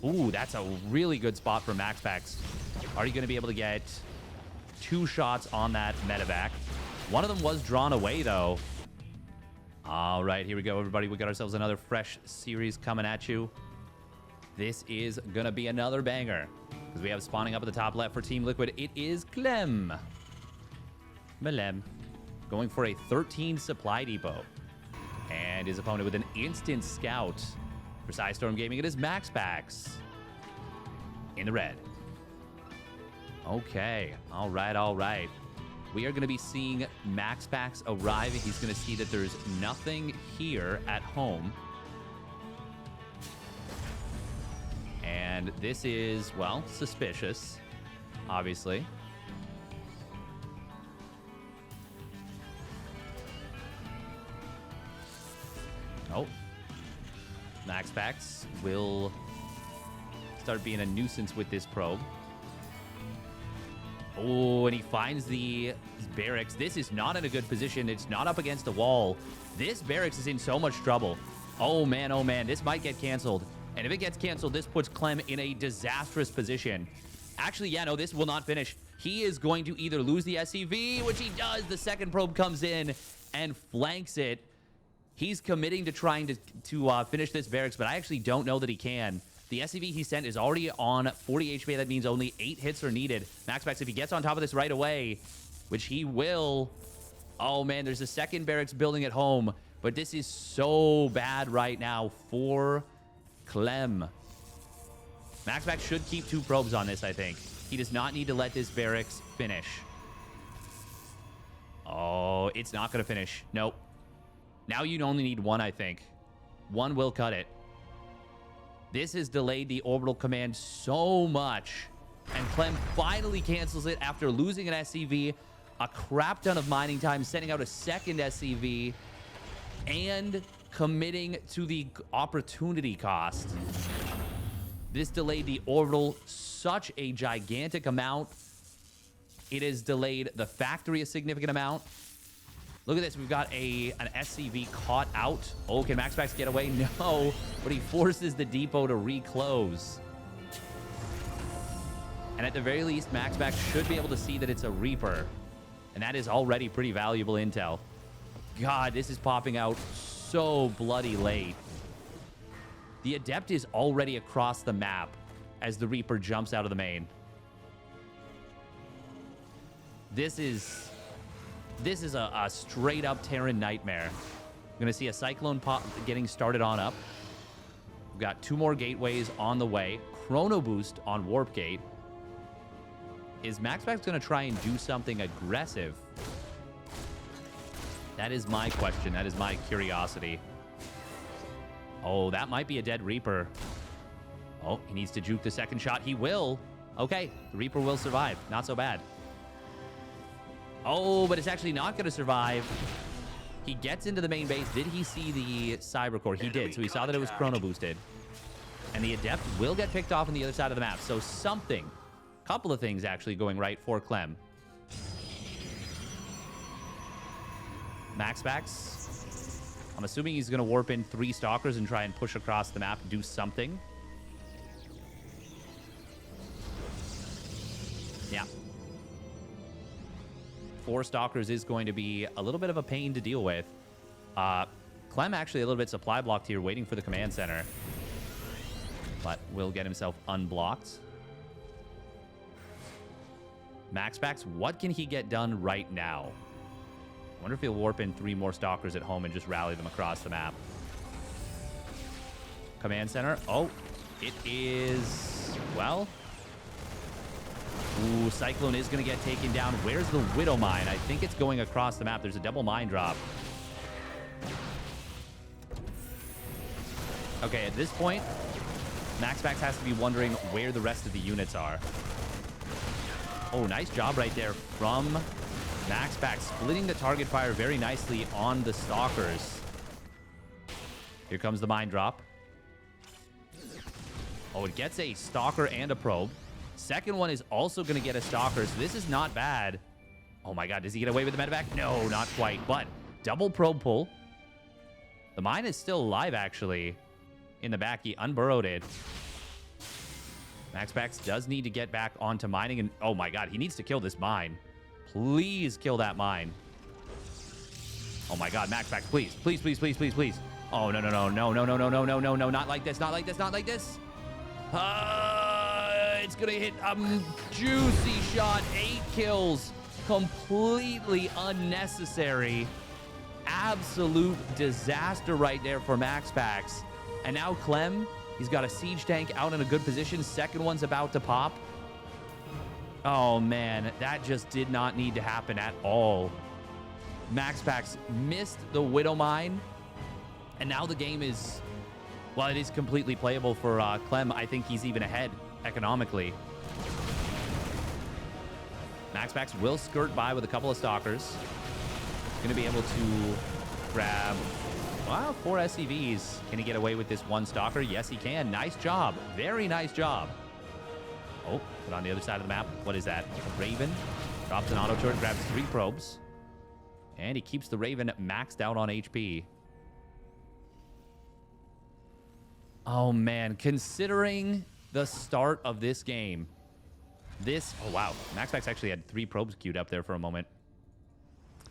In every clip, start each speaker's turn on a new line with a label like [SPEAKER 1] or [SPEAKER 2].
[SPEAKER 1] Ooh, that's a really good spot for MaxPax. Are you going to be able to get 2 shots on that medevac? One of them was drawn away, though. All right, here we go, everybody. We got ourselves another fresh series coming at you. This is going to be another banger, because we have spawning up at the top left for Team Liquid. It is Clem. Malem going for a 13 supply depot. And his opponent with an instant scout. For Storm Gaming, it is MaxPax in the red. Okay, all right. We are going to be seeing MaxPax arriving. He's going to see that there's nothing here at home. And this is, well, suspicious, obviously. Oh. MaxPax will start being a nuisance with this probe. Oh, and he finds the barracks. This is not in a good position. It's not up against the wall. This barracks is in so much trouble. Oh, man. This might get canceled. And if it gets canceled, this puts Clem in a disastrous position. Actually, yeah, no, this will not finish. He is going to either lose the SCV, which he does. The second probe comes in and flanks it. He's committing to trying to finish this barracks, but I actually don't know that he can. The SCV he sent is already on 40 HP. That means only 8 hits are needed. MaxPax, if he gets on top of this right away, which he will... Oh, man, there's a second barracks building at home, but this is so bad right now for Clem. MaxPax should keep 2 probes on this, I think. He does not need to let this barracks finish. Oh, it's not going to finish. Nope. Now you only need 1, I think. 1 will cut it. This has delayed the orbital command so much. And Clem finally cancels it after losing an SCV, a crap ton of mining time, sending out a second SCV, and committing to the opportunity cost. This delayed the orbital such a gigantic amount. It has delayed the factory a significant amount. Look at this. We've got an SCV caught out. Oh, can MaxPax get away? No, but he forces the depot to reclose. And at the very least, MaxPax should be able to see that it's a Reaper. And that is already pretty valuable intel. God, this is popping out so bloody late. The Adept is already across the map as the Reaper jumps out of the main. This is a straight-up Terran nightmare. We're going to see a Cyclone pop getting started on up. We've got 2 more gateways on the way. Chrono Boost on Warp Gate. Is MaxPax going to try and do something aggressive? That is my question. That is my curiosity. Oh, that might be a dead Reaper. Oh, he needs to juke the second shot. He will. Okay, the Reaper will survive. Not so bad. Oh, but it's actually not going to survive. He gets into the main base. Did he see the Cyber Core? He did. So he saw that it was chrono boosted. And the Adept will get picked off on the other side of the map. So something, couple of things actually going right for Clem. MaxPax. I'm assuming he's going to warp in 3 Stalkers and try and push across the map, do something. Yeah. 4 Stalkers is going to be a little bit of a pain to deal with. Clem actually a little bit supply blocked here, waiting for the command center. But will get himself unblocked. MaxPax, what can he get done right now? I wonder if he'll warp in 3 more Stalkers at home and just rally them across the map. Command center. Oh, it is... Well... Ooh, Cyclone is going to get taken down. Where's the Widow Mine? I think it's going across the map. There's a double mine drop. Okay, at this point, MaxPax has to be wondering where the rest of the units are. Oh, nice job right there from MaxPax, splitting the target fire very nicely on the Stalkers. Here comes the mine drop. Oh, it gets a Stalker and a probe. Second one is also going to get a Stalker, so this is not bad. Oh my god, does he get away with the medevac? No, not quite, but double probe pull. The mine is still alive, actually. In the back, he unburrowed it. MaxPax does need to get back onto mining. And oh my god, he needs to kill this mine. Please kill that mine. Oh my god, MaxPax, please. Please, please, please, please, please. Oh, no, no, no, no, no, no, no, no, no, no, no. Not like this, not like this, not like this. It's gonna hit a juicy shot. 8 kills. Completely unnecessary. Absolute disaster right there for MaxPax. And now Clem, he's got a siege tank out in a good position. Second one's about to pop. Oh, man. That just did not need to happen at all. MaxPax missed the Widow Mine. And now the game is... Well, it is completely playable for Clem. I think he's even ahead economically. MaxPax will skirt by with a couple of stalkers. Going to be able to grab, wow, 4 SCVs. Can he get away with this one stalker? Yes, he can. Nice job. Very nice job. Oh, but on the other side of the map, what is that? Raven drops an auto turret, grabs 3 probes. And he keeps the Raven maxed out on HP. Oh, man. Considering the start of this game, oh, wow. MaxPax actually had 3 probes queued up there for a moment.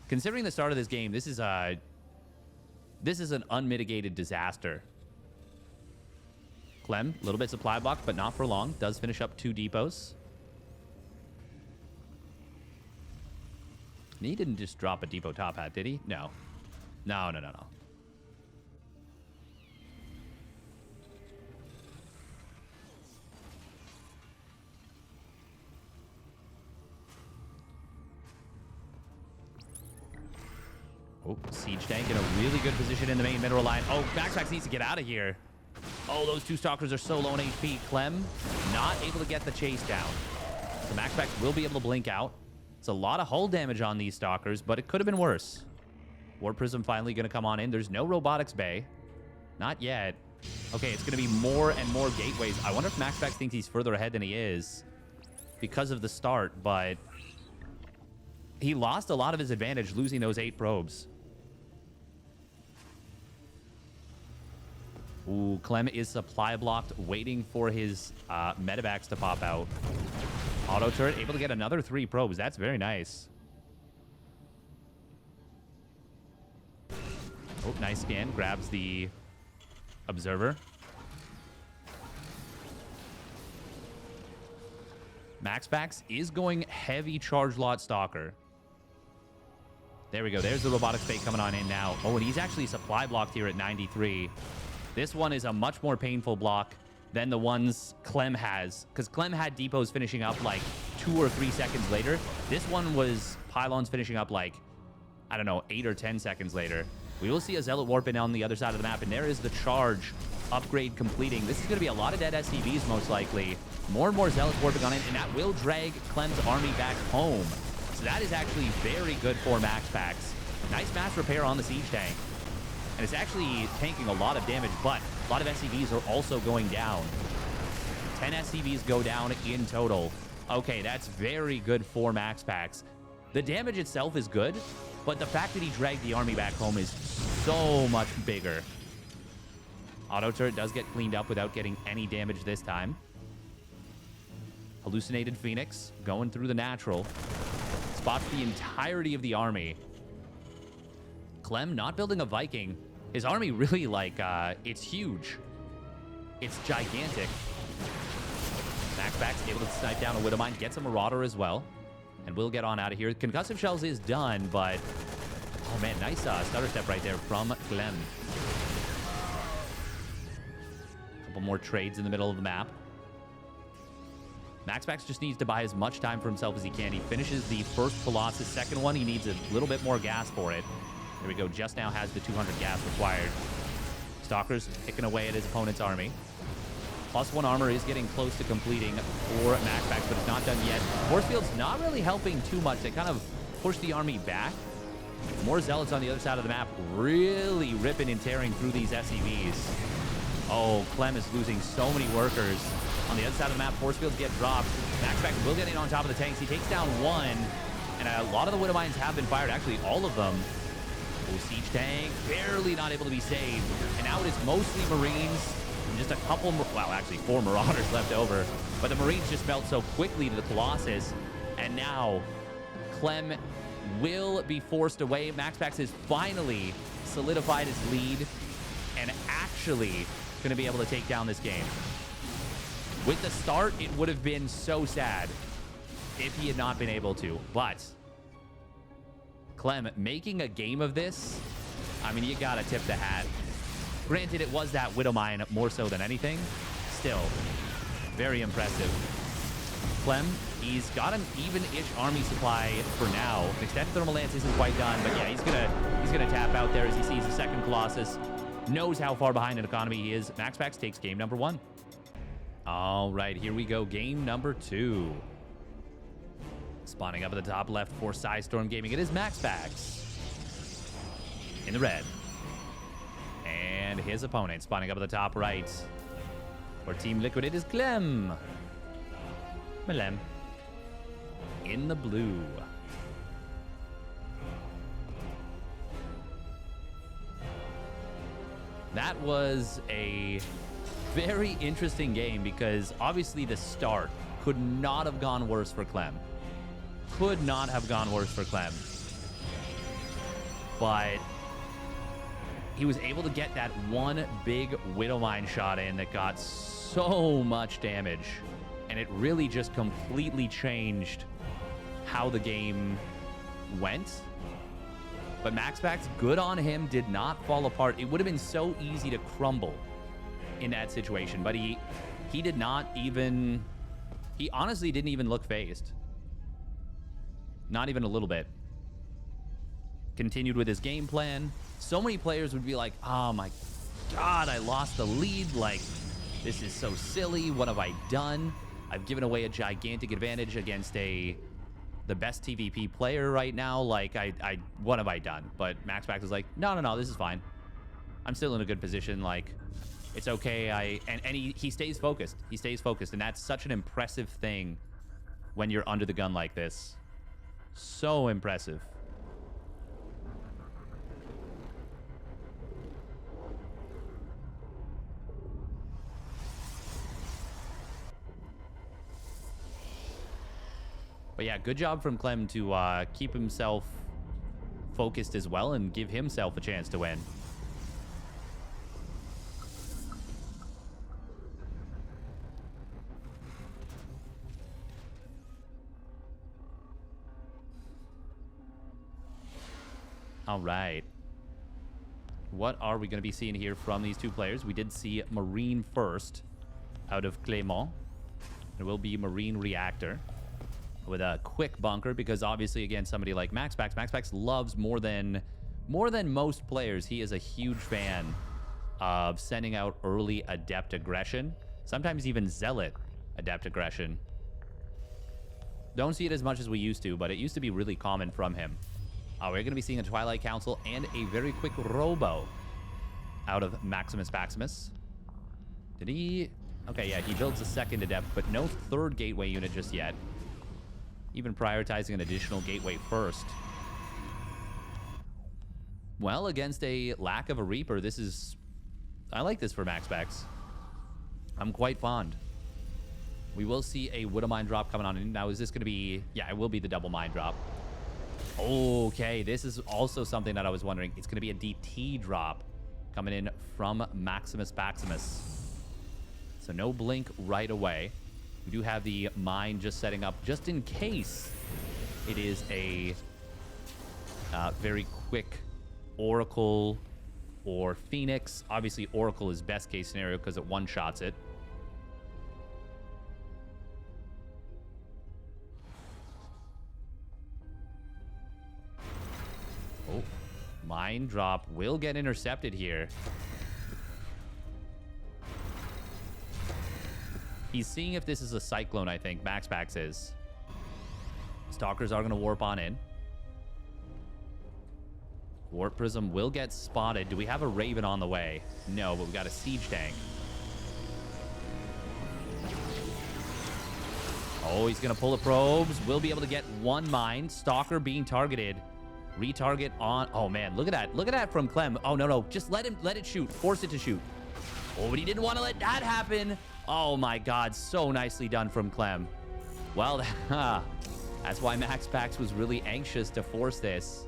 [SPEAKER 1] Considering the start of this game, this is an unmitigated disaster. Clem, a little bit supply block, but not for long. Does finish up 2 depots. He didn't just drop a depot top hat, did he? No. No, no, no, no. Oh, siege tank in a really good position in the main mineral line. Oh, MaxPax needs to get out of here. Oh, those 2 stalkers are so low on HP. Clem not able to get the chase down. So MaxPax will be able to blink out. It's a lot of hull damage on these stalkers, but it could have been worse. War Prism finally going to come on in. There's no robotics bay. Not yet. Okay, it's going to be more and more gateways. I wonder if MaxPax thinks he's further ahead than he is because of the start, but he lost a lot of his advantage losing those 8 probes. Ooh, Clem is supply blocked, waiting for his medevacs to pop out. Auto turret, able to get another 3 probes. That's very nice. Oh, nice scan. Grabs the observer. MaxPax is going heavy charge lot stalker. There we go. There's the robotics bay coming on in now. Oh, and he's actually supply blocked here at 93. This one is a much more painful block than the ones Clem has, because Clem had depots finishing up like 2 or 3 seconds later. This one was pylons finishing up like, I don't know, 8 or 10 seconds later. We will see a Zealot warp in on the other side of the map, and there is the charge upgrade completing. This is going to be a lot of dead SCVs most likely. More and more Zealots warping on it, and that will drag Clem's army back home. So that is actually very good for MaxPax. Nice mass repair on the siege tank. And it's actually tanking a lot of damage, but a lot of SCVs are also going down. 10 SCVs go down in total. Okay, that's very good for MaxPax. The damage itself is good, but the fact that he dragged the army back home is so much bigger. Auto turret does get cleaned up without getting any damage this time. Hallucinated Phoenix going through the natural. Spots the entirety of the army. Clem not building a Viking. His army really, like, it's huge. It's gigantic. MaxPax able to snipe down a Widowmine, gets a Marauder as well. And we'll get on out of here. Concussive Shells is done, but... Oh, man, nice stutter step right there from Clem. Couple more trades in the middle of the map. MaxPax just needs to buy as much time for himself as he can. He finishes the first Colossus. Second one, he needs a little bit more gas for it. There we go. Just now has the 200 gas required. Stalkers picking away at his opponent's army. +1 armor is getting close to completing for MaxPax, but it's not done yet. Force field's not really helping too much. They kind of push the army back. More Zealots on the other side of the map, really ripping and tearing through these SCVs. Oh, Clem is losing so many workers. On the other side of the map, force fields get dropped. MaxPax will get in on top of the tanks. He takes down 1, and a lot of the Widowmines have been fired. Actually, all of them. Oh, siege tank barely not able to be saved. And now it is mostly Marines. Just a couple, well, actually 4 Marauders left over. But the Marines just melt so quickly to the Colossus. And now Clem will be forced away. MaxPax has finally solidified his lead and actually going to be able to take down this game. With the start, it would have been so sad if he had not been able to. But Clem making a game of this, I mean, you got to tip the hat. Granted, it was that Widow Mine more so than anything. Still, very impressive. Clem, he's got an even-ish army supply for now. Extended Thermal Lance isn't quite done, but yeah, he's gonna tap out there as he sees the second Colossus. Knows how far behind in economy he is. MaxPax takes game number 1. All right, here we go. Game number 2. Spawning up at the top left for Storm Gaming. It is MaxPax in the red. And his opponent spawning up at the top right for Team Liquid. It is Clem. Clem in the blue. That was a very interesting game because obviously the start could not have gone worse for Clem. Could not have gone worse for Clem. But he was able to get that one big Widow Mine shot in that got so much damage. And it really just completely changed how the game went. But MaxPax, good on him, did not fall apart. It would have been so easy to crumble in that situation. But he did not even... He honestly didn't even look phased. Not even a little bit. Continued with his game plan. So many players would be like, oh my God, I lost the lead. Like, this is so silly. What have I done? I've given away a gigantic advantage against the best TvP player right now. Like, what have I done? But MaxPax was like, no, this is fine. I'm still in a good position. Like, it's okay. And he stays focused. He stays focused. And that's such an impressive thing when you're under the gun like this. So impressive. But yeah, good job from Clem to keep himself focused as well and give himself a chance to win. All right. What are we going to be seeing here from these two players? We did see Marine first out of Clément. It will be Marine Reactor with a quick bunker because obviously, again, somebody like MaxPax loves more than most players. He is a huge fan of sending out early adept aggression, sometimes even zealot adept aggression. Don't see it as much as we used to, but it used to be really common from him. We're going to be seeing a Twilight Council and a very quick Robo out of Maximus. Did he... Okay, yeah, he builds a second adept, but no third gateway unit just yet. Even prioritizing an additional gateway first. Well, against a lack of a Reaper, this is... I like this for MaxPax. I'm quite fond. We will see a Widow Mine drop coming on in. Now, is this going to be... Yeah, it will be the double mine drop. Okay, this is also something that I was wondering. It's going to be a DT drop coming in from Maximus. So no blink right away. We do have the mine just setting up just in case it is a very quick Oracle or Phoenix. Obviously, Oracle is best case scenario because it one-shots it. Oh, mine drop will get intercepted here. He's seeing if this is a Cyclone, I think. MaxPax is. Stalkers are going to warp on in. Warp Prism will get spotted. Do we have a Raven on the way? No, but we got a Siege Tank. Oh, he's going to pull the probes. We'll be able to get one mine. Stalker being targeted. Retarget on... Oh, man. Look at that. Look at that from Clem. Oh, no. Just let it shoot. Force it to shoot. Oh, but he didn't want to let that happen. Oh my God, so nicely done from Clem. Well, that's why MaxPax was really anxious to force this.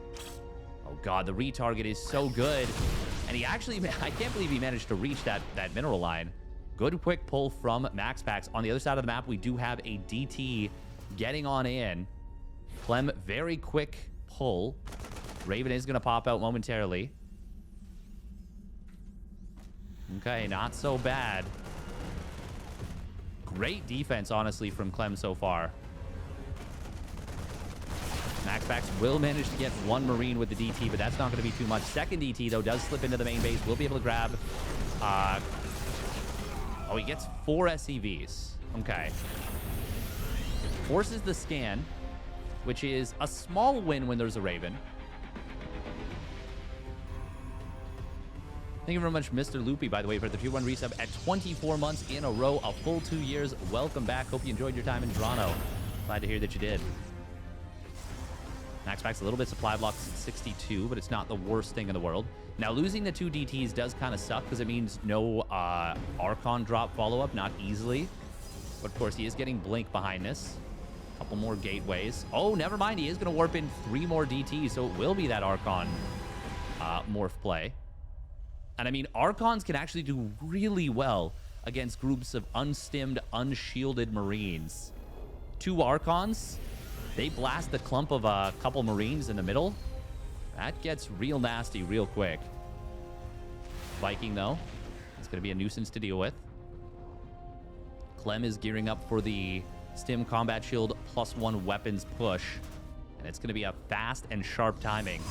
[SPEAKER 1] Oh God, the retarget is so good. And he actually, I can't believe he managed to reach that mineral line. Good quick pull from MaxPax. On the other side of the map, we do have a DT getting on in. Clem, very quick pull. Raven is going to pop out momentarily. Okay, not so bad. Great defense, honestly, from Clem so far. MaxPax will manage to get one Marine with the DT, but that's not going to be too much. Second DT, though, does slip into the main base. We'll be able to grab... Oh, he gets 4 SCVs. Okay. Forces the scan, which is a small win when there's a Raven. Thank you very much, Mr. Loopy, by the way, for the 2-1 resub at 24 months in a row, a full 2 years. Welcome back. Hope you enjoyed your time in Toronto. Glad to hear that you did. MaxPax a little bit supply blocks at 62, but it's not the worst thing in the world. Now, losing the 2 DTs does kind of suck because it means no Archon drop follow-up, not easily. But, of course, he is getting Blink behind this. A couple more gateways. Oh, never mind. He is going to warp in 3 more DTs, so it will be that Archon morph play. And, I mean, Archons can actually do really well against groups of unstimmed, unshielded Marines. 2 Archons... They blast the clump of a couple Marines in the middle. That gets real nasty real quick. Viking, though, it's going to be a nuisance to deal with. Clem is gearing up for the Stim Combat Shield +1 weapons push. And it's going to be a fast and sharp timing.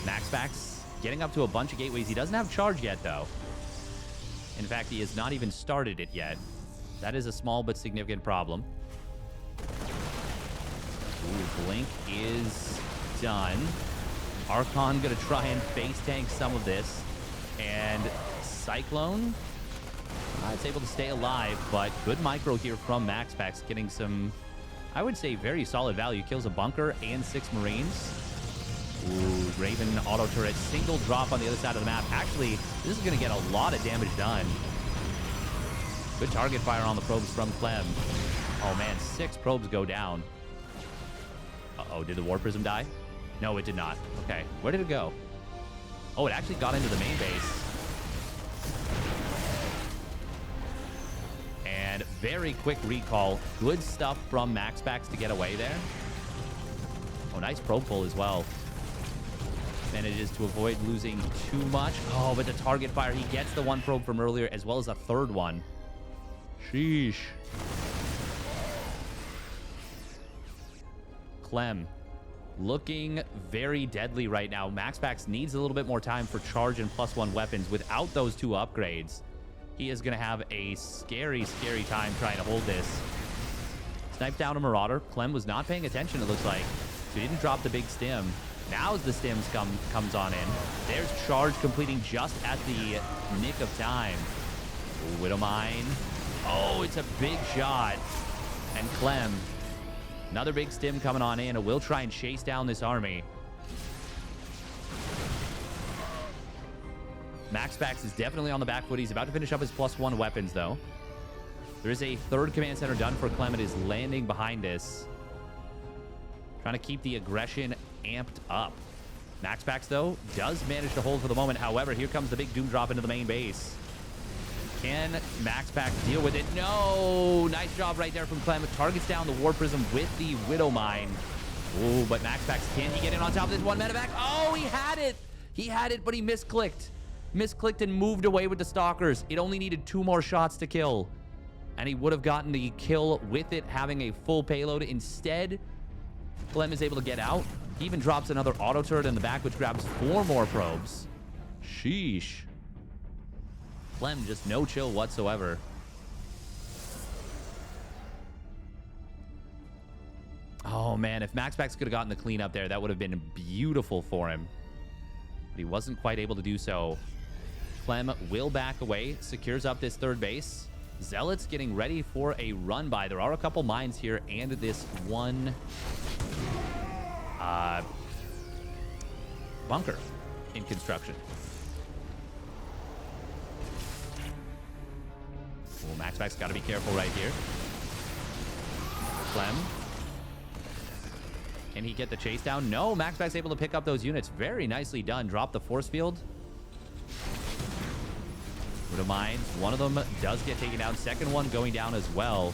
[SPEAKER 1] MaxPax getting up to a bunch of gateways. He doesn't have charge yet, though. In fact, he has not even started it yet. That is a small but significant problem. Ooh, Blink is done. Archon going to try and face tank some of this. And Cyclone, it's able to stay alive, but good micro here from MaxPax, getting some, I would say, very solid value. Kills a bunker and 6 Marines. Ooh, Raven auto turret, single drop on the other side of the map. Actually, this is going to get a lot of damage done. Good target fire on the probes from Clem. Oh man, 6 probes go down. Uh-oh, did the War Prism die? No, it did not. Okay, where did it go? Oh, it actually got into the main base. And very quick recall. Good stuff from MaxPax to get away there. Oh, nice probe pull as well. Manages to avoid losing too much. Oh, but the target fire, he gets the 1 probe from earlier as well as a 3rd one. Sheesh. Clem looking very deadly right now. MaxPax needs a little bit more time for charge and +1 weapons. Without those 2 upgrades, he is going to have a scary, scary time trying to hold this. Sniped down a Marauder. Clem was not paying attention, it looks like. So he didn't drop the big stim. Now as the stims comes on in, there's charge completing just at the nick of time. Ooh, Widowmine. Oh, it's a big shot. And Clem, another big stim coming on in. Will try and chase down this army. MaxPax is definitely on the back foot. He's about to finish up his +1 weapons, though. There is a 3rd command center done for Clem. It is landing behind this. Trying to keep the aggression amped up. MaxPax, though, does manage to hold for the moment. However, here comes the big Doom drop into the main base. Can MaxPax deal with it? No! Nice job right there from Clem. Targets down the War Prism with the Widowmine. Oh, but MaxPax, can he get in on top of this 1 medevac? Oh, he had it! He had it, but he misclicked. Misclicked and moved away with the Stalkers. It only needed 2 more shots to kill. And he would have gotten the kill with it, having a full payload. Instead, Clem is able to get out. He even drops another auto turret in the back, which grabs 4 more probes. Sheesh. Clem, just no chill whatsoever. Oh, man, if MaxPax could have gotten the cleanup there, that would have been beautiful for him. But he wasn't quite able to do so. Clem will back away, secures up this 3rd base. Zealots getting ready for a run by. There are a couple mines here and this 1 bunker in construction. Oh, MaxPax got to be careful right here. Clem. Can he get the chase down? No, MaxPax able to pick up those units. Very nicely done. Drop the force field. Widow Mines. One of them does get taken down. Second one going down as well.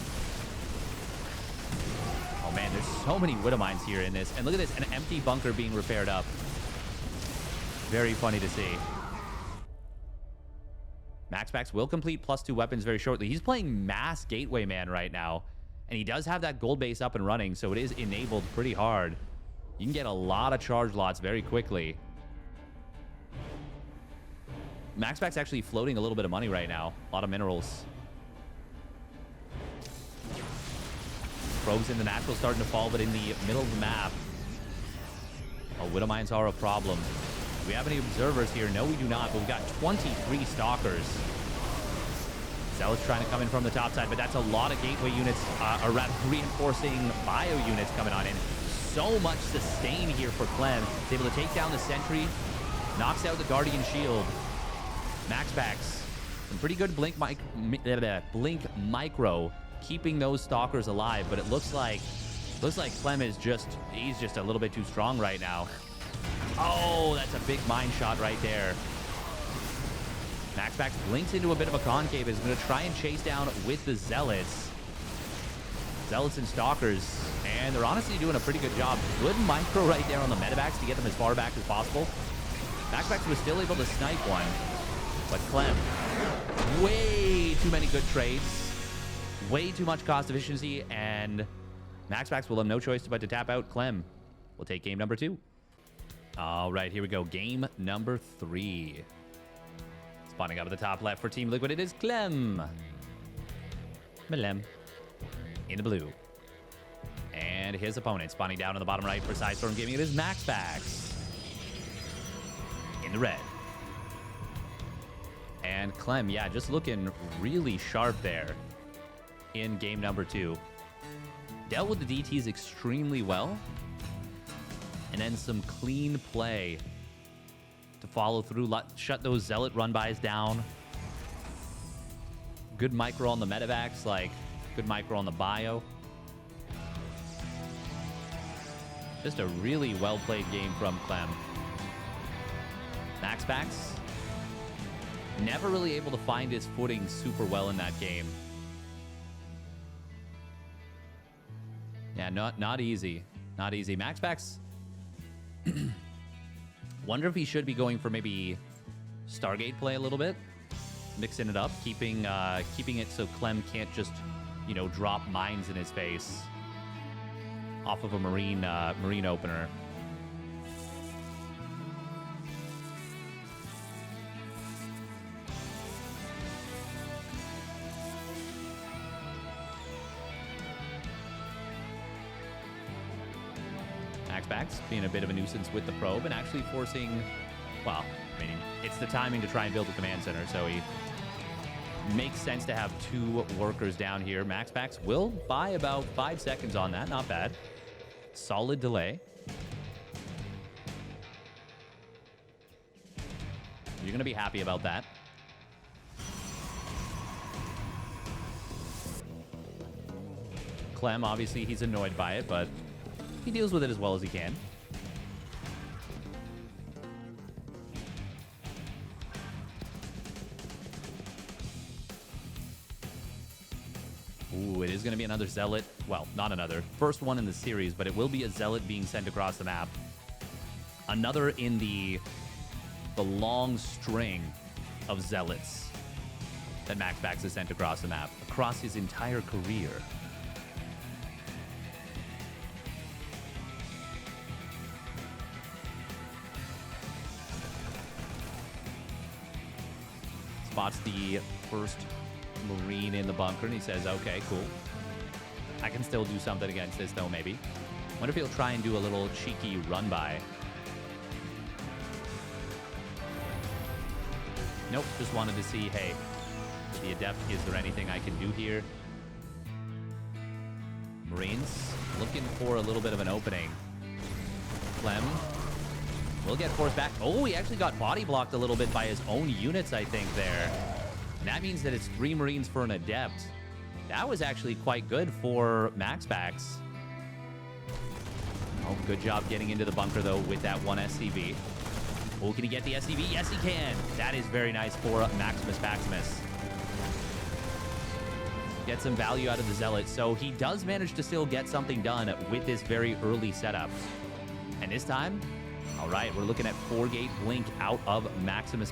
[SPEAKER 1] Oh, man, there's so many Widow Mines here in this. And look at this, an empty bunker being repaired up. Very funny to see. MaxPax will complete +2 weapons very shortly. He's playing Mass Gateway Man right now. And he does have that gold base up and running, so it is enabled pretty hard. You can get a lot of charge lots very quickly. MaxPax actually floating a little bit of money right now. A lot of minerals. Probes in the natural starting to fall, but in the middle of the map. Oh, Widow Mines are a problem. Do we have any observers here? No, we do not, but we've got 23 stalkers. Zealot's trying to come in from the top side, but that's a lot of gateway units, or rather reinforcing bio units coming on in. So much sustain here for Clem. He's able to take down the sentry, knocks out the Guardian Shield. MaxPax, some pretty good blink micro, keeping those stalkers alive, but it looks like Clem is he's just a little bit too strong right now. Oh, that's a big mine shot right there. MaxPax blinks into a bit of a concave. Is going to try and chase down with the Zealots. Zealots and Stalkers. And they're honestly doing a pretty good job. Good micro right there on the medevacs to get them as far back as possible. MaxPax was still able to snipe one. But Clem, way too many good trades. Way too much cost efficiency. And MaxPax will have no choice but to tap out. Clem will take game number 2. All right, here we go. Game number 3. Spawning up at the top left for Team Liquid, it is Clem. Clem in the blue. And his opponent spawning down on the bottom right for Sidestorm Gaming, it is MaxPax in the red. And Clem, yeah, just looking really sharp there in game number 2. Dealt with the DTs extremely well. And then some clean play to follow through, shut those Zealot run-bys down. Good micro on the medevacs, good micro on the bio. Just a really well-played game from Clem. MaxPax, never really able to find his footing super well in that game. Yeah, not easy. Not easy. MaxPax, wonder if he should be going for maybe Stargate play a little bit, mixing it up, keeping it so Clem can't just, drop mines in his face off of a marine opener. MaxPax being a bit of a nuisance with the probe and actually forcing, well, I mean, it's the timing to try and build a command center, so he makes sense to have 2 workers down here. MaxPax will buy about 5 seconds on that. Not bad. Solid delay. You're going to be happy about that. Clem, obviously, he's annoyed by it, but he deals with it as well as he can. Ooh, it is going to be another Zealot. Well, not another. First one in the series, but it will be a Zealot being sent across the map. Another in the long string of Zealots that MaxPax has sent across the map, across his entire career. Spots the first Marine in the bunker, and he says, okay, cool. I can still do something against this, though, maybe. Wonder if he'll try and do a little cheeky run-by. Nope, just wanted to see, hey, the Adept, is there anything I can do here? Marines looking for a little bit of an opening. Clem will get forced back. Oh, he actually got body blocked a little bit by his own units, I think, there. That means that it's 3 Marines for an Adept. That was actually quite good for MaxPax. Oh, good job getting into the bunker, though, with that one SCV. Oh, can he get the SCV? Yes, he can. That is very nice for Maximus. Get some value out of the Zealot. So he does manage to still get something done with this very early setup. And this time, all right, we're looking at 4-gate blink out of Maximus.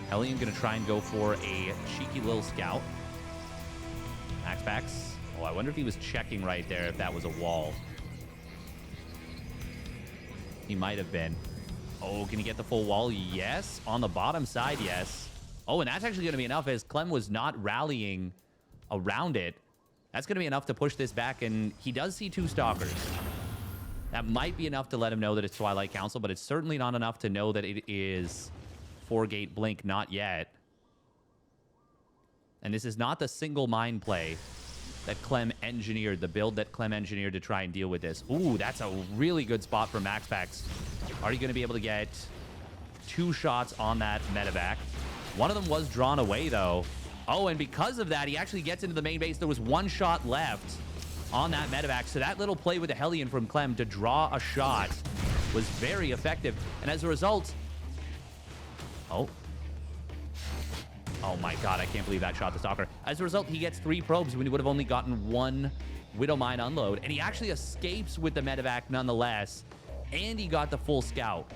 [SPEAKER 1] Hellion going to try and go for a cheeky little scout. MaxPax. Oh, I wonder if he was checking right there if that was a wall. He might have been. Oh, can he get the full wall? Yes. On the bottom side, yes. Oh, and that's actually going to be enough as Clem was not rallying around it. That's going to be enough to push this back, and he does see 2 Stalkers. That might be enough to let him know that it's Twilight Council, but it's certainly not enough to know that it is 4-gate blink, not yet. And this is not the single mine play that Clem engineered, the build that Clem engineered to try and deal with this. Ooh, that's a really good spot for MaxPax. Are you going to be able to get 2 shots on that medevac? One of them was drawn away, though. Oh, and because of that, he actually gets into the main base. There was 1 shot left on that medevac. So that little play with the Hellion from Clem to draw a shot was very effective. And as a result... Oh my god, I can't believe that shot the Stalker. As a result, he gets 3 probes when he would have only gotten 1 Widow Mine unload. And he actually escapes with the medevac nonetheless. And he got the full scout.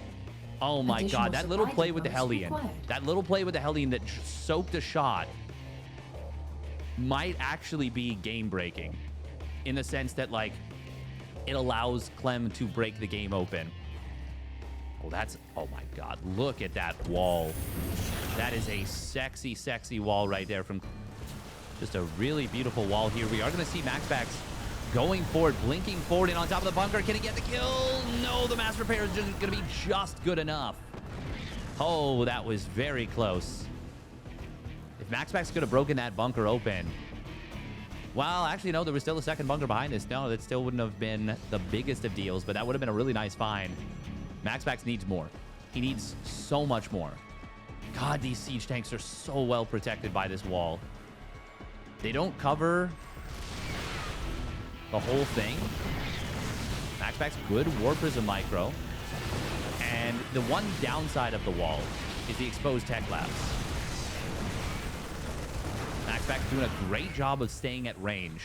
[SPEAKER 1] Oh my god, that little play with the Hellion. That little play with the Hellion that soaked a shot might actually be game-breaking. In the sense that, like, it allows Clem to break the game open. Oh, that's... Oh, my God. Look at that wall. That is a sexy, sexy wall right there from... Just a really beautiful wall here. We are going to see MaxPax going forward, blinking forward and on top of the bunker. Can he get the kill? No, the mass repair is just going to be just good enough. Oh, that was very close. If MaxPax could have broken that bunker open... Well, actually, no, there was still a second bunker behind this. No, that still wouldn't have been the biggest of deals, but that would have been a really nice find. MaxPax needs more. He needs so much more. God, these siege tanks are so well protected by this wall. They don't cover the whole thing. MaxPax, good War Prism micro. And the one downside of the wall is the exposed tech labs. MaxPax doing a great job of staying at range.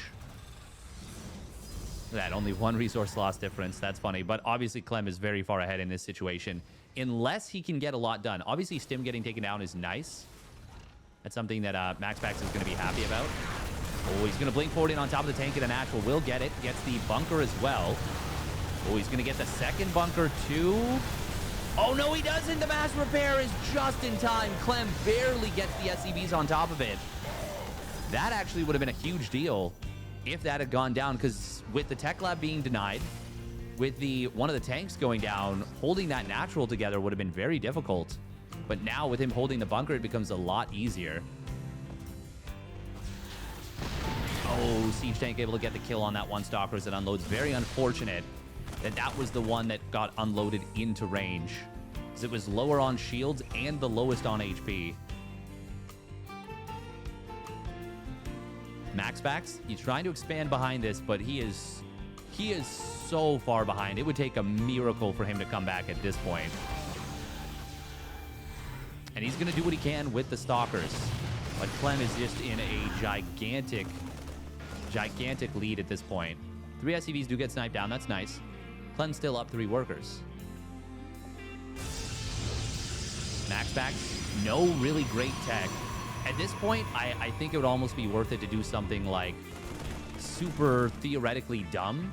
[SPEAKER 1] That only 1 resource loss difference. That's funny. But obviously, Clem is very far ahead in this situation. Unless he can get a lot done. Obviously, Stim getting taken down is nice. That's something that MaxPax is going to be happy about. Oh, he's going to blink forward in on top of the tank and a natural. Will get it. Gets the bunker as well. Oh, he's going to get the second bunker too. Oh, no, he doesn't. The mass repair is just in time. Clem barely gets the SCVs on top of it. That actually would have been a huge deal if that had gone down, because with the tech lab being denied, with the one of the tanks going down, holding that natural together would have been very difficult. But now with him holding the bunker, it becomes a lot easier. Oh, siege tank able to get the kill on that 1 stalker as it unloads. Very unfortunate that that was the one that got unloaded into range, because it was lower on shields and the lowest on HP. MaxPax, he's trying to expand behind this, but he is so far behind. It would take a miracle for him to come back at this point. And he's going to do what he can with the stalkers. But Clem is just in a gigantic lead at this point. 3 SCVs do get sniped down. That's nice. Clem's still up 3 workers. MaxPax, no really great tech. At this point, I think it would almost be worth it to do something like super theoretically dumb.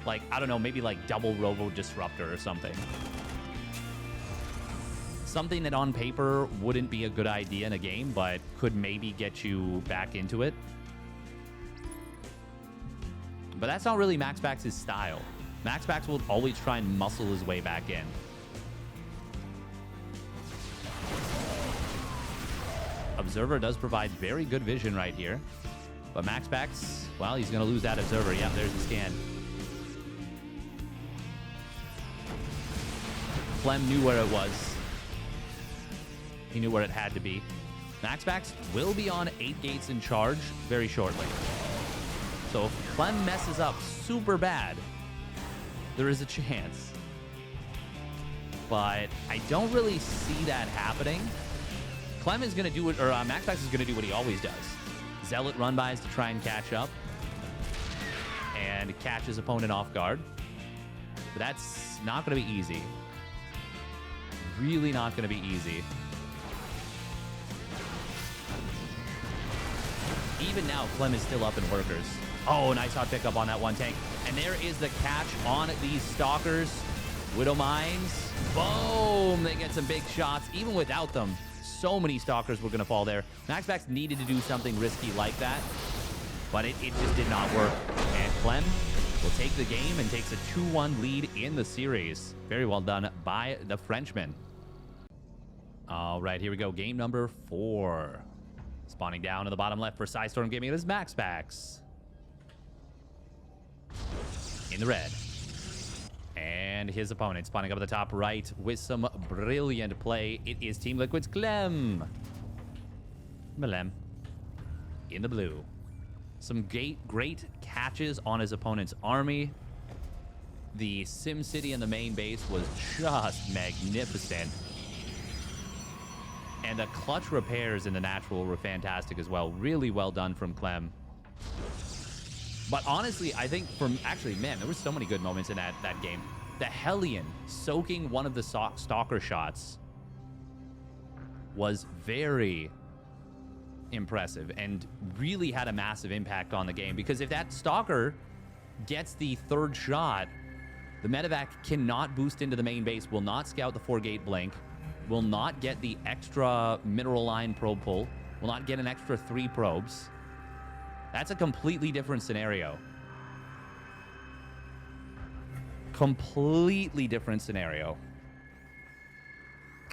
[SPEAKER 1] Like, I don't know, maybe like double Robo Disruptor or something. Something that on paper wouldn't be a good idea in a game, but could maybe get you back into it. But that's not really MaxPax's style. MaxPax will always try and muscle his way back in. Observer does provide very good vision right here. But MaxPax, well, he's going to lose that Observer. Yeah, there's the scan. Clem knew where it was. He knew where it had to be. MaxPax will be on 8 gates in charge very shortly. So if Clem messes up super bad, there is a chance. But I don't really see that happening. Clem is going to do it, or MaxPax is going to do what he always does. Zealot run-bys to try and catch up and catch his opponent off guard. But that's not going to be easy. Really not going to be easy. Even now, Clem is still up in workers. Oh, nice hot pickup on that one tank. And there is the catch on these Stalkers. Widow Mines. Boom! They get some big shots. Even without them, so many Stalkers were going to fall there. MaxPax needed to do something risky like that, but it just did not work. And Clem will take the game and takes a 2-1 lead in the series. Very well done by the Frenchman. All right, here we go. Game number 4. Spawning down to the bottom left for Psystorm Gaming. It is MaxPax. In the red. And his opponent spawning up at the top right with some brilliant play. It is Team Liquid's Clem. Melem. In the blue. Some great catches on his opponent's army. The Sim City in the main base was just magnificent. And the clutch repairs in the natural were fantastic as well. Really well done from Clem. But honestly, I think actually, man, there were so many good moments in that game. The Hellion soaking one of the Stalker shots was very impressive and really had a massive impact on the game. Because if that Stalker gets the 3rd shot, the medevac cannot boost into the main base, will not scout the 4-gate blink, will not get the extra mineral line probe pull, will not get an extra 3 probes. That's a completely different scenario. Completely different scenario.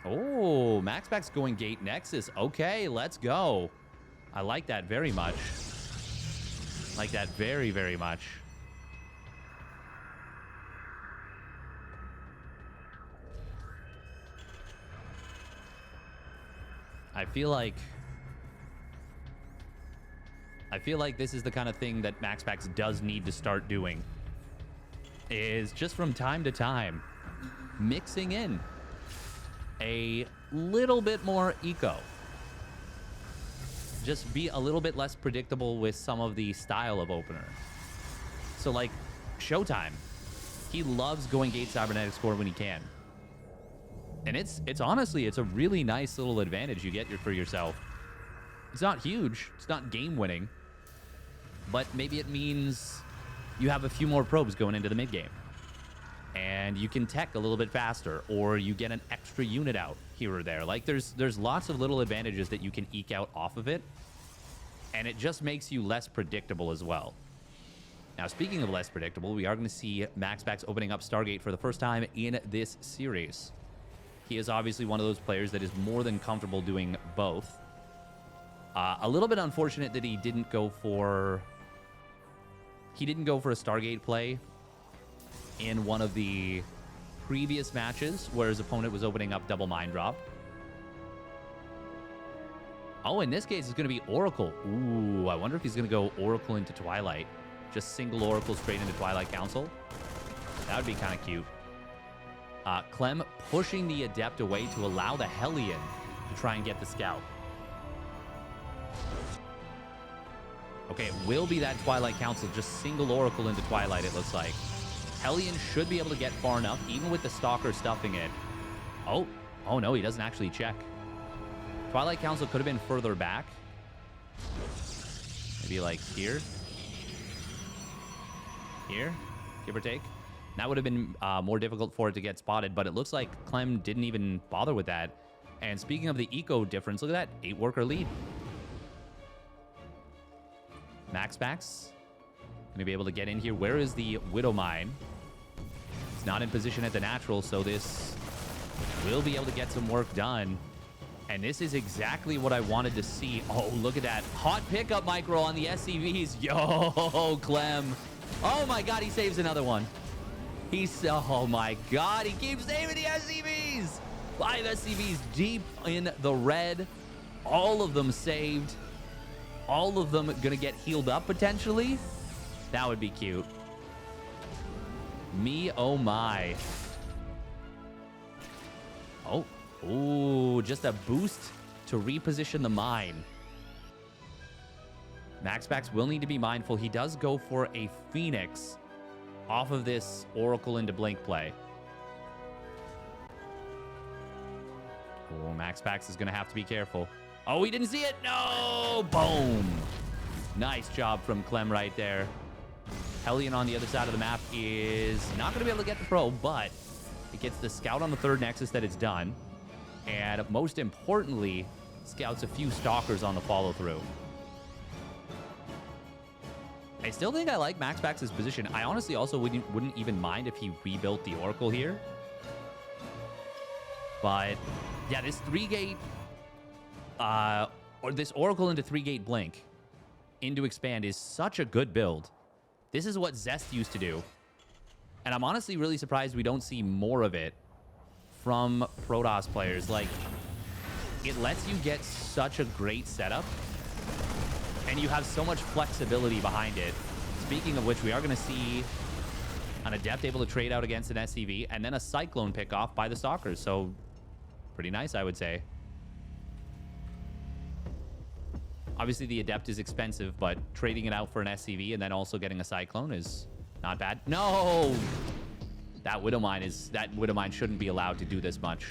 [SPEAKER 1] Oh, MaxPax going gate Nexus. Okay, let's go. I like that very much. Like that very, very much. I feel like this is the kind of thing that MaxPax does need to start doing. Is just from time to time mixing in a little bit more eco. Just be a little bit less predictable with some of the style of opener. So like Showtime, he loves going gate cybernetics core when he can. And it's honestly, it's a really nice little advantage you get for yourself. It's not huge, it's not game winning, but maybe it means you have a few more probes going into the mid game. And you can tech a little bit faster, or you get an extra unit out here or there. Like there's lots of little advantages that you can eke out off of it. And it just makes you less predictable as well. Now, speaking of less predictable, we are going to see MaxPax opening up Stargate for the first time in this series. He is obviously one of those players that is more than comfortable doing both. A little bit unfortunate that he didn't go for a Stargate play in one of the previous matches where his opponent was opening up double mine drop. Oh, in this case, it's going to be Oracle. Ooh, I wonder if he's going to go Oracle into Twilight. Just single Oracle straight into Twilight Council. That would be kind of cute. Clem pushing the Adept away to allow the Hellion to try and get the Scout. Okay, it will be that Twilight Council, just single Oracle into Twilight, it looks like. Hellion should be able to get far enough, even with the Stalker stuffing it. Oh no, he doesn't actually check. Twilight Council could have been further back. Maybe like here. Here, give or take. That would have been more difficult for it to get spotted, but it looks like Clem didn't even bother with that. And speaking of the eco difference, look at that, 8-worker lead. MaxPax gonna be able to get in here. Where is the Widow Mine? It's not in position at the natural, so this will be able to get some work done. And this is exactly what I wanted to see. Oh, look at that. Hot pickup micro on the SCVs. Yo, Clem. Oh my God, he saves another one. Oh my God, he keeps saving the SCVs. 5 SCVs deep in the red. All of them saved. All of them gonna get healed up potentially. That would be cute. Me, oh my. Oh, ooh, just a boost to reposition the mine. MaxPax will need to be mindful. He does go for a Phoenix off of this Oracle into Blink play. Oh, MaxPax is going to have to be careful. Oh, he didn't see it. No! Boom. Nice job from Clem right there. Hellion on the other side of the map is not going to be able to get the pro, but it gets the scout on the third nexus that it's done. And most importantly, scouts a few stalkers on the follow-through. I still think I like MaxPax's position. I honestly also wouldn't even mind if he rebuilt the Oracle here. But yeah, this 3-gate, or this Oracle into 3-gate Blink into Expand is such a good build. This is what Zest used to do. And I'm honestly really surprised we don't see more of it from Protoss players. Like, it lets you get such a great setup, and you have so much flexibility behind it. Speaking of which, we are going to see an Adept able to trade out against an SCV, and then a Cyclone pick off by the Stalkers. So, pretty nice, I would say. Obviously, the Adept is expensive, but trading it out for an SCV and then also getting a Cyclone is not bad. No! That Widowmine shouldn't be allowed to do this much.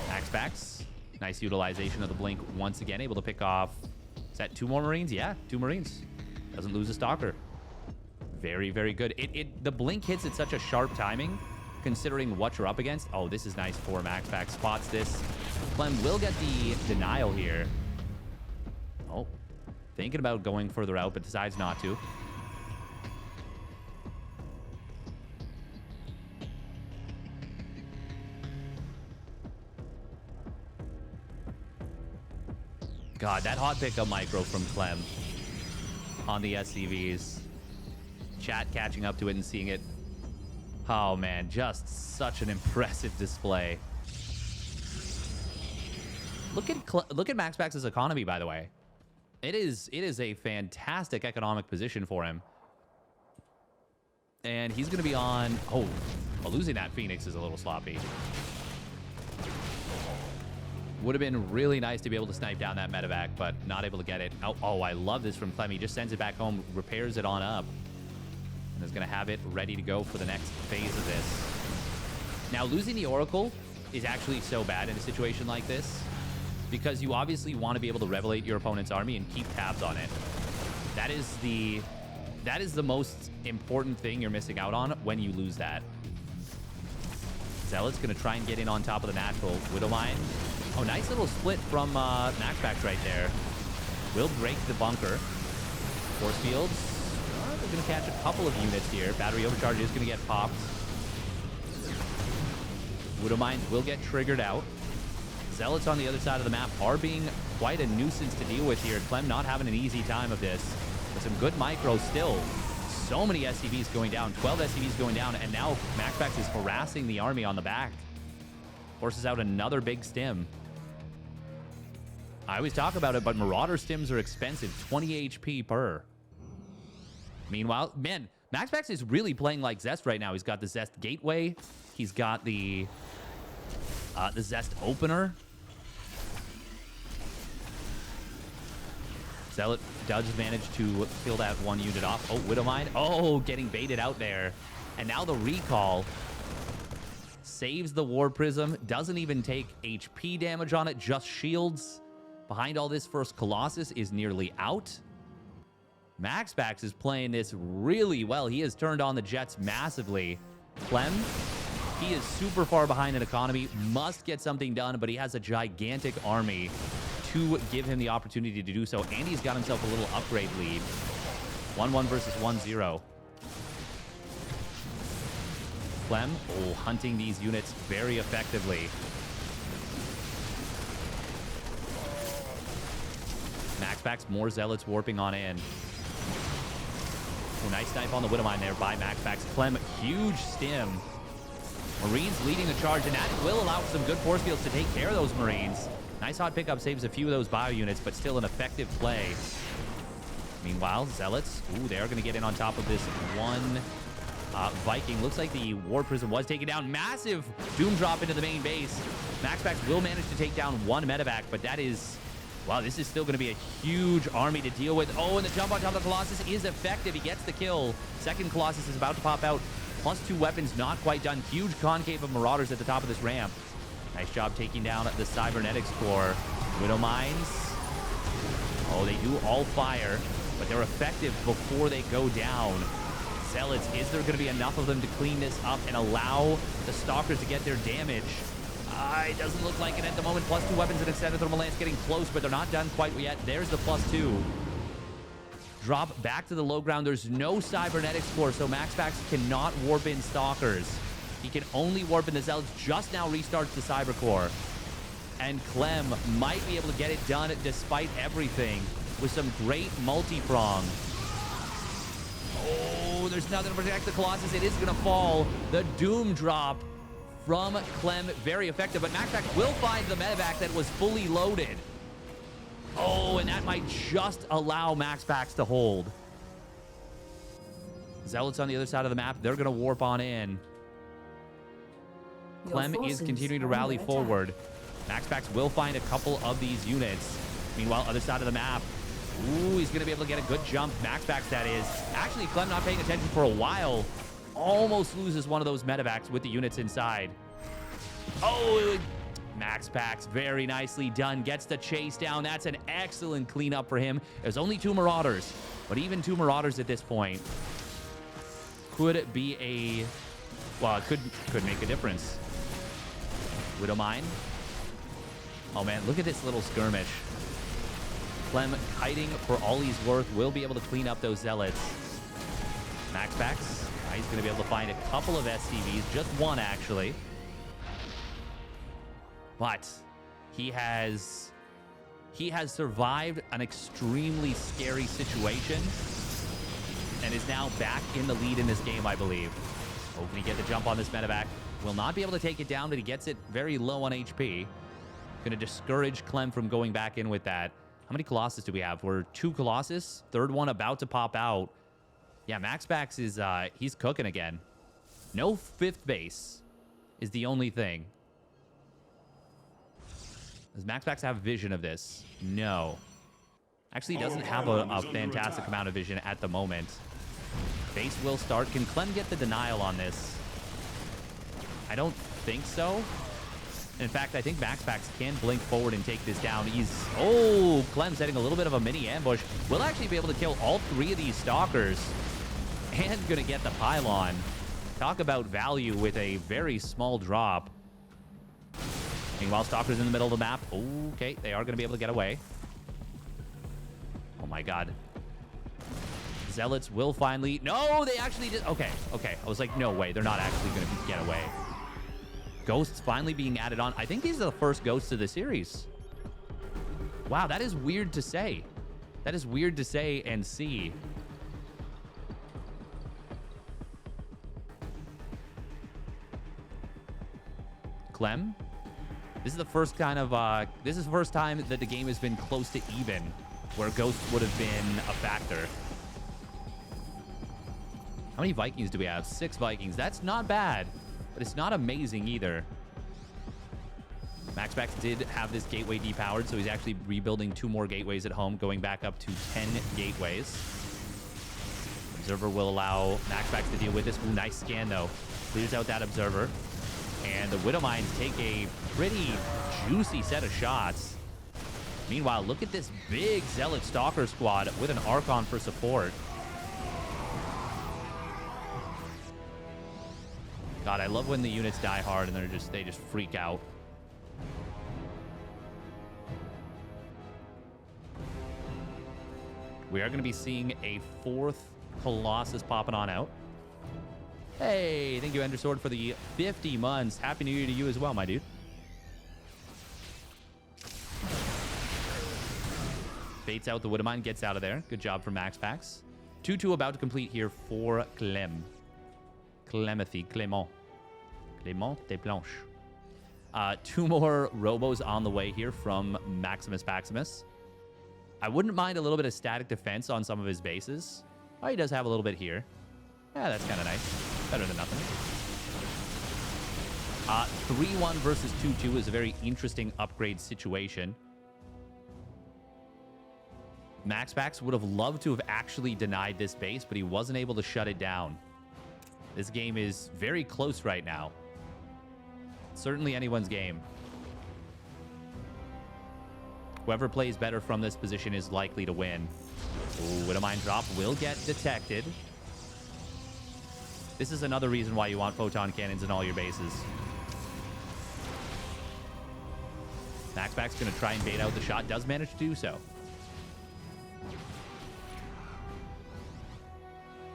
[SPEAKER 1] MaxPax. Nice utilization of the Blink once again. Able to pick off... Is that 2 more Marines? Yeah, 2 Marines. Doesn't lose a Stalker. Very, very good. The Blink hits at such a sharp timing, considering what you're up against. Oh, this is nice for MaxPax. Spots this. Clem will get the denial here. Oh, thinking about going further out, but decides not to. God, that hot pickup micro from Clem on the SCVs. Chat catching up to it and seeing it. Oh, man, just such an impressive display. Look at MaxPax's economy, by the way. It is a fantastic economic position for him. And he's going to be on... Oh, well, losing that Phoenix is a little sloppy. Would have been really nice to be able to snipe down that medevac, but not able to get it. Oh, I love this from Clem. He just sends it back home, repairs it on up, and is going to have it ready to go for the next phase of this. Now, losing the Oracle is actually so bad in a situation like this, because you obviously want to be able to revelate your opponent's army and keep tabs on it. That is the most important thing you're missing out on when you lose that. Zealot's going to try and get in on top of the natural. Widowmine. Oh, nice little split from MaxPax right there. Will break the bunker. Force fields. They're going to catch a couple of units here. Battery overcharge is going to get popped. Widowmines will get triggered out. Zealots on the other side of the map are being quite a nuisance to deal with here. Clem not having an easy time of this. But some good micro still. So many SCVs going down. 12 SCVs going down. And now MaxPax is harassing the army on the back. Forces out another big stim. I always talk about it, but Marauder stims are expensive. 20 HP per. Meanwhile, man, MaxPax is really playing like Zest right now. He's got the Zest Gateway. He's got the Zest Opener. Zealot does manage to kill that one unit off. Oh, Widowmine. Oh, getting baited out there. And now the recall saves the War Prism. Doesn't even take HP damage on it, just shields. Behind all this, first Colossus is nearly out. MaxPax is playing this really well. He has turned on the Jets massively. Clem, he is super far behind in economy. Must get something done, but he has a gigantic army to give him the opportunity to do so. And he's got himself a little upgrade lead. 1-1 versus 1-0. Clem, oh, hunting these units very effectively. MaxPax, more Zealots warping on in. Oh, nice snipe on the Widowmine there by MaxPax. Clem, huge stim. Marines leading the charge, and that will allow some good force fields to take care of those Marines. Nice hot pickup, saves a few of those bio units, but still an effective play. Meanwhile, Zealots, ooh, they are going to get in on top of this one Viking. Looks like the War Prism was taken down. Massive Doom drop into the main base. MaxPax will manage to take down one medevac, but that is... Wow, this is still going to be a huge army to deal with. Oh, and the jump on top of the Colossus is effective. He gets the kill. Second Colossus is about to pop out. +2 weapons, not quite done. Huge concave of Marauders at the top of this ramp. Nice job taking down the Cybernetics Core. Widow Mines. Oh, they do all fire, but they're effective before they go down. Zealots, is there going to be enough of them to clean this up and allow the Stalkers to get their damage? It doesn't look like it at the moment. +2 weapons and extended thermal lance getting close, but they're not done quite yet. There's the +2. Drop back to the low ground. There's no Cybernetics Core, so MaxPax cannot warp in Stalkers. He can only warp in the Zealots. Just now restarts the Cyber Core. And Clem might be able to get it done despite everything with some great multi-prong. Oh, there's nothing to protect the Colossus. It is going to fall. The Doom drop from Clem, very effective, but MaxPax will find the medevac that was fully loaded. Oh, and that might just allow MaxPax to hold. Zealots on the other side of the map, they're going to warp on in. Clem is continuing to rally forward. MaxPax will find a couple of these units. Meanwhile, other side of the map, ooh, he's going to be able to get a good jump. MaxPax, that is. Actually, Clem not paying attention for a while. Almost loses one of those medevacs with the units inside. Oh, MaxPax, very nicely done. Gets the chase down. That's an excellent cleanup for him. There's only 2 Marauders, but even 2 Marauders at this point could be a... Well, it could make a difference. Widow Mine. Oh, man, look at this little skirmish. Clem, kiting for all he's worth, will be able to clean up those Zealots. MaxPax, he's going to be able to find a couple of SCVs, just one, actually. But he has survived an extremely scary situation and is now back in the lead in this game, I believe. Oh, can he get the jump on this medevac? Will not be able to take it down, but he gets it very low on HP. Going to discourage Clem from going back in with that. How many Colossus do we have? We're 2 Colossus. Third one about to pop out. Yeah, MaxPax is, he's cooking again. No 5th base is the only thing. Does MaxPax have vision of this? No. Actually, he doesn't have a fantastic amount of vision at the moment. Base will start. Can Clem get the denial on this? I don't think so. In fact, I think MaxPax can blink forward and take this down. Oh, Clem's setting a little bit of a mini ambush. We'll actually be able to kill all 3 of these Stalkers. And gonna get the pylon. Talk about value with a very small drop. Meanwhile, Stalkers in the middle of the map. Okay, they are gonna be able to get away. Oh my god. Zealots will finally... No, they actually did... Okay. I was like, no way. They're not actually gonna get away. Ghosts finally being added on. I think these are the first ghosts of the series. Wow, that is weird to say. That is weird to say and see. Clem? This is the first kind of, this is the first time that the game has been close to even, where ghosts would have been a factor. How many Vikings do we have? 6 Vikings. That's not bad, but it's not amazing either. MaxPax did have this gateway depowered, so he's actually rebuilding 2 more gateways at home, going back up to 10 gateways. Observer will allow MaxPax to deal with this. Ooh, nice scan, though. Clears out that Observer. And the Widow Mines take a pretty juicy set of shots. Meanwhile, look at this big Zealot Stalker squad with an Archon for support. God, I love when the units die hard and they just freak out. We are going to be seeing a 4th Colossus popping on out. Hey, thank you, Endersword, for the 50 months. Happy New Year to you as well, my dude. Baits out the Widowmine, gets out of there. Good job for MaxPax. 2-2 about to complete here for Clem. Clement. Clement de Planche. 2 more Robos on the way here from Maximus. I wouldn't mind a little bit of static defense on some of his bases. Oh, he does have a little bit here. Yeah, that's kind of nice. Better than nothing. 3-1 versus 2-2 is a very interesting upgrade situation. MaxPax would have loved to have actually denied this base, but he wasn't able to shut it down. This game is very close right now. Certainly anyone's game. Whoever plays better from this position is likely to win. Ooh, Widowmine drop will get detected. This is another reason why you want photon cannons in all your bases. MaxPax going to try and bait out the shot. Does manage to do so.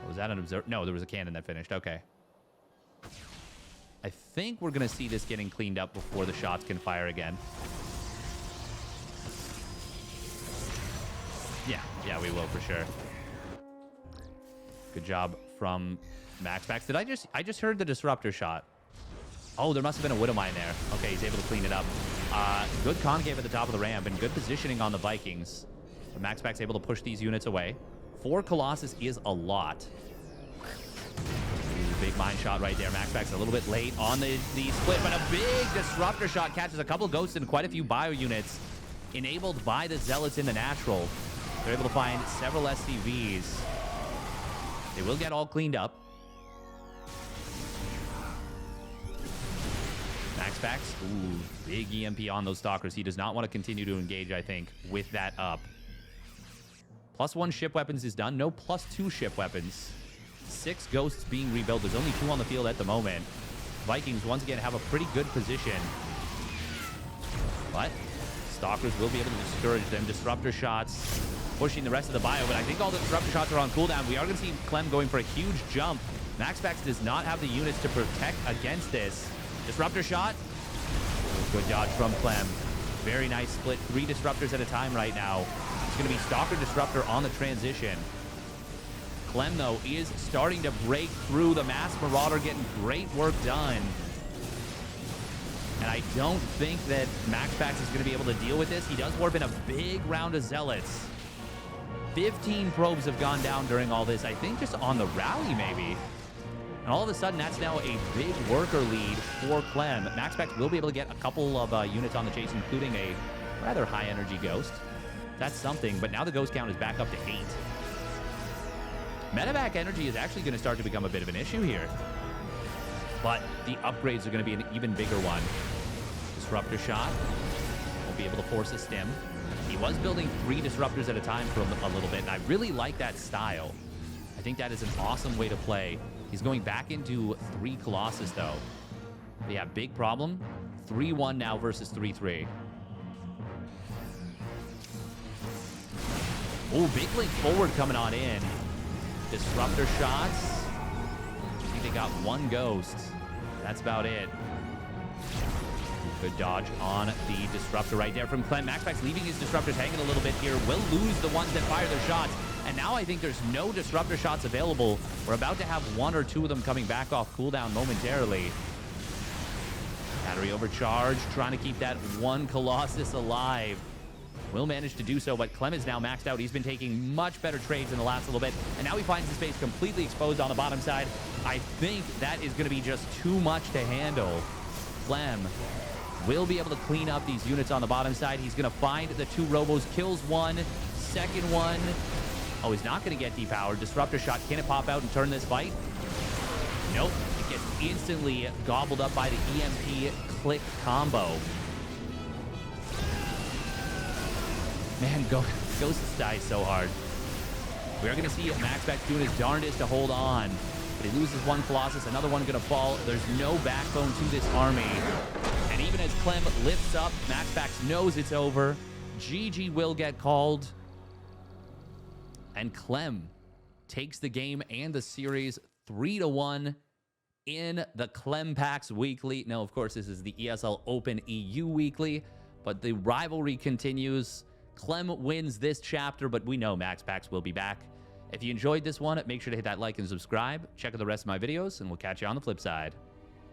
[SPEAKER 1] Was that an observer? No, there was a cannon that finished. Okay. I think we're going to see this getting cleaned up before the shots can fire again. Yeah, we will for sure. Good job from MaxPax. Did I just heard the disruptor shot. Oh, there must have been a Widowmine there. Okay, he's able to clean it up. Good concave at the top of the ramp and good positioning on the Vikings. But MaxPax able to push these units away. 4 Colossus is a lot. Ooh, big mine shot right there. MaxPax a little bit late on the split, but a big disruptor shot catches a couple ghosts and quite a few bio units enabled by the Zealots in the natural. They're able to find several SCVs. They will get all cleaned up. MaxPax, ooh, big EMP on those Stalkers. He does not want to continue to engage, I think, with that up. +1 ship weapons is done. No +2 ship weapons. 6 ghosts being rebuilt. There's only 2 on the field at the moment. Vikings, once again, have a pretty good position. But Stalkers will be able to discourage them. Disruptor shots pushing the rest of the bio, but I think all the disruptor shots are on cooldown. We are going to see Clem going for a huge jump. MaxPax does not have the units to protect against this. Disruptor shot. Good dodge from Clem. Very nice split. 3 disruptors at a time right now. It's going to be Stalker Disruptor on the transition. Clem, though, is starting to break through. The Mass Marauder getting great work done. And I don't think that MaxPax is going to be able to deal with this. He does warp in a big round of Zealots. 15 probes have gone down during all this. I think just on the rally, maybe. And all of a sudden, that's now a big worker lead for Clem. MaxPax will be able to get a couple of units on the chase, including a rather high-energy Ghost. That's something, but now the Ghost count is back up to 8. Medevac energy is actually going to start to become a bit of an issue here. But the upgrades are going to be an even bigger one. Disruptor shot. Won't be able to force a stim. He was building 3 disruptors at a time for a little bit, and I really like that style. I think that is an awesome way to play. He's going back into 3 Colossus, though. Yeah, big problem. 3-1 now versus 3-3. Oh, big link forward coming on in. Disruptor shots. I think they got 1 ghost. That's about it. Good dodge on the disruptor right there from Clem. MaxPax leaving his disruptors hanging a little bit here. Will lose the ones that fire their shots. And now I think there's no disruptor shots available. We're about to have 1 or 2 of them coming back off cooldown momentarily. Battery overcharged, trying to keep that 1 Colossus alive. Will manage to do so, but Clem is now maxed out. He's been taking much better trades in the last little bit, and now he finds his base completely exposed on the bottom side. I think that is going to be just too much to handle. Clem will be able to clean up these units on the bottom side. He's going to find the 2 Robos, kills 1, second one. Oh, he's not going to get depowered. Disruptor shot. Can it pop out and turn this fight? Nope. It gets instantly gobbled up by the EMP click combo. Man, Ghosts die so hard. We are going to see MaxPax doing his darndest to hold on. But he loses 1 Colossus, another one going to fall. There's no backbone to this army. And even as Clem lifts up, MaxPax knows it's over. GG will get called. And Clem takes the game and the series 3-1 in the ClemPax Weekly. No, of course, this is the ESL Open EU Weekly, but the rivalry continues. Clem wins this chapter, but we know MaxPax will be back. If you enjoyed this one, make sure to hit that like and subscribe. Check out the rest of my videos, and we'll catch you on the flip side.